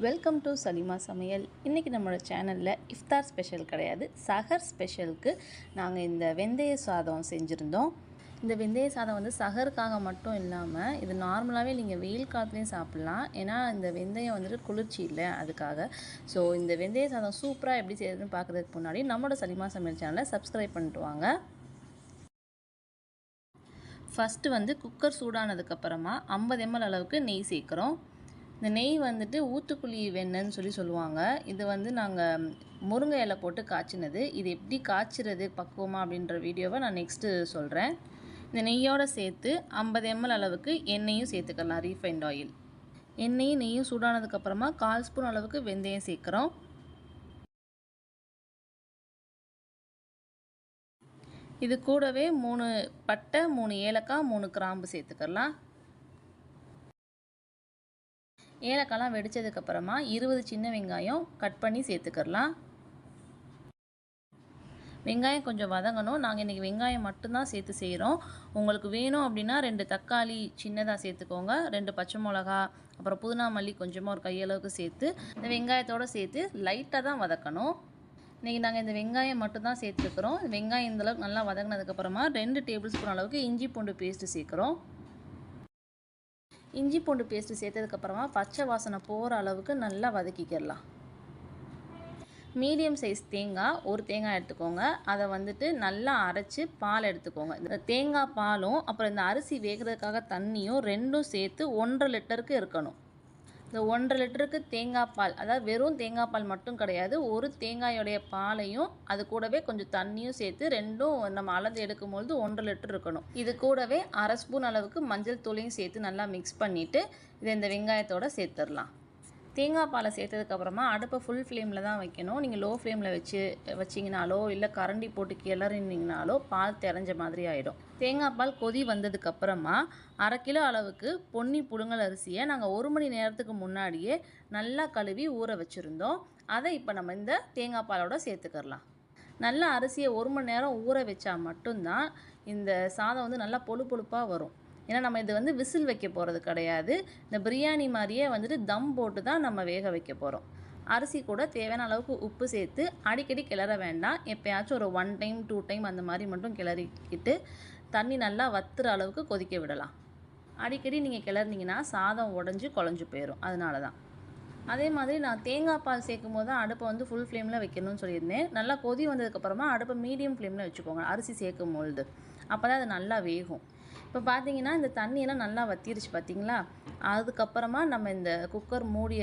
Welcome to Salima சமையல். இன்றைக்கி நம்மளோட சேனலில் இஃப்தார் ஸ்பெஷல் கிடையாது, சஹர் ஸ்பெஷலுக்கு நாங்கள் இந்த வெந்தய சாதம் செஞ்சுருந்தோம். இந்த வெந்தய சாதம் வந்து சஹருக்காக மட்டும் இல்லாமல் இது நார்மலாகவே நீங்கள் வெயில் காலத்துலேயும் சாப்பிட்லாம். ஏன்னா இந்த வெந்தயம் வந்துட்டு குளிர்ச்சி இல்லை, அதுக்காக. ஸோ இந்த வெந்தய சாதம் சூப்பராக எப்படி செய்யுதுன்னு பார்க்குறதுக்கு முன்னாடி நம்மளோட சலிமா சமையல் சேனலை சப்ஸ்கிரைப் பண்ணிட்டு வாங்க. ஃபஸ்ட்டு வந்து குக்கர் சூடானதுக்கப்புறமா 50 ml அளவுக்கு நெய் சேர்க்குறோம். இந்த நெய் வந்துட்டு ஊத்துக்குழி வெண்ணெய்ன்னு சொல்லுவாங்க. இது வந்து நாங்கள் முருங்கை இலை போட்டு காய்ச்சினது. இது எப்படி காய்ச்சிறது பக்குவமாக அப்படின்ற வீடியோவை நான் நெக்ஸ்ட்டு சொல்கிறேன். இந்த நெய்யோடு சேர்த்து 50 ml அளவுக்கு எண்ணெயும் சேர்த்துக்கலாம், ரீஃபைண்ட் ஆயில். எண்ணெயும் நெய்யும் சூடானதுக்கப்புறமா 1/4 ஸ்பூன் அளவுக்கு வெந்தயம் சேர்க்குறோம். இது கூடவே 3 பட்டை, 3 ஏலக்காய், 3 கிராம்பு சேர்த்துக்கலாம். ஏலக்காய்லாம் வெடித்ததுக்கப்புறமா 20 சின்ன வெங்காயம் கட் பண்ணி சேர்த்துக்கலாம். வெங்காயம் கொஞ்சம் வதங்கணும். நாங்கள் இன்றைக்கி வெங்காயம் மட்டும்தான் சேர்த்து செய்கிறோம். உங்களுக்கு வேணும் அப்படின்னா 2 தக்காளி சின்னதாக சேர்த்துக்கோங்க, 2 பச்சை மிளகா, அப்புறம் புதினா மல்லி கொஞ்சமாக ஒரு கையளவுக்கு சேர்த்து இந்த வெங்காயத்தோடு சேர்த்து லைட்டாக தான் வதக்கணும். இன்றைக்கி நாங்கள் இந்த வெங்காயம் மட்டும்தான் சேர்த்துருக்குறோம். வெங்காயம் இந்தளவுக்கு நல்லா வதங்கினதுக்கப்புறமா 2 டேபிள் ஸ்பூன் அளவுக்கு இஞ்சி பூண்டு பேஸ்ட்டு சேர்க்குறோம். இஞ்சி பூண்டு பேஸ்ட்டு சேர்த்ததுக்கப்புறமா பச்சை வாசனை போகிற அளவுக்கு நல்லா வதக்கிக்கிடலாம். மீடியம் சைஸ் தேங்காய், ஒரு தேங்காய் எடுத்துக்கோங்க. அதை வந்துட்டு நல்லா அரைச்சி பால் எடுத்துக்கோங்க. இந்த தேங்காய் பாலும் அப்புறம் இந்த அரிசி வேகிறதுக்காக தண்ணியும் ரெண்டும் சேர்த்து 1.5 லிட்டருக்கு இருக்கணும். இந்த 1.5 லிட்டருக்கு தேங்காய் பால், அதாவது வெறும் தேங்காய் பால் மட்டும் கிடையாது, ஒரு தேங்காயோடைய பாலையும் அது கூடவே கொஞ்சம் தண்ணியும் சேர்த்து ரெண்டும் நம்ம அளந்து எடுக்கும்பொழுது 1.5 லிட்டர் இருக்கணும். இது கூடவே 1/2 ஸ்பூன் அளவுக்கு மஞ்சள் தூளையும் சேர்த்து நல்லா மிக்ஸ் பண்ணிவிட்டு இதை இந்த வெங்காயத்தோடு சேர்த்துடலாம். தேங்காய் பாலை சேர்த்ததுக்கப்புறமா அடுப்பை ஃபுல் ஃப்ளேமில் தான் வைக்கணும். நீங்கள் லோ ஃப்ளேமில் வச்சிங்கனாலோ இல்லை கரண்டி போட்டு கிளறினீங்கனாலோ பால் தெரிஞ்ச மாதிரி ஆகிடும். தேங்காய் பால் கொதி வந்ததுக்கப்புறமா 1/2 கிலோ அளவுக்கு பொன்னி புழுங்கல் அரிசியை நாங்கள் 1 மணி நேரத்துக்கு முன்னாடியே நல்லா கழுவி ஊற வச்சுருந்தோம். அதை இப்போ நம்ம இந்த தேங்காய் பாலோட சேர்த்துக்கலாம். நல்லா அரிசியை 1 மணி நேரம் ஊற வச்சா மட்டும்தான் இந்த சாதம் வந்து நல்லா பொழுப்பாக வரும். ஏன்னா நம்ம இது வந்து விசில் வைக்க போகிறது கிடையாது. இந்த பிரியாணி மாதிரியே வந்துட்டு தம் போட்டு தான் நம்ம வேக வைக்க போகிறோம். அரிசி கூட தேவையான அளவுக்கு உப்பு சேர்த்து அடிக்கடி கிளற வேண்டாம். எப்போயாச்சும் ஒரு 1 டைம் 2 டைம் அந்த மாதிரி மட்டும் கிளறிக்கிட்டு தண்ணி நல்லா வத்துற அளவுக்கு கொதிக்க விடலாம். அடிக்கடி நீங்கள் கிளறினீங்கன்னா சாதம் உடஞ்சி குழஞ்சி போயிடும். அதனால தான். அதே மாதிரி நான் தேங்காய் பால் சேர்க்கும் போது தான் அடுப்பை வந்து ஃபுல் ஃப்ளேமில் வைக்கணும்னு சொல்லியிருந்தேன். நல்லா கொதி வந்ததுக்கப்புறமா அடுப்பை மீடியம் ஃப்ளேமில் வச்சுக்கோங்க அரிசி சேர்க்கும் பொழுது. அப்போ தான் அது நல்லா வேகும். இப்போ பார்த்தீங்கன்னா இந்த தண்ணியெல்லாம் நல்லா வத்திருச்சு பார்த்தீங்களா. அதுக்கப்புறமா நம்ம இந்த குக்கர் மூடி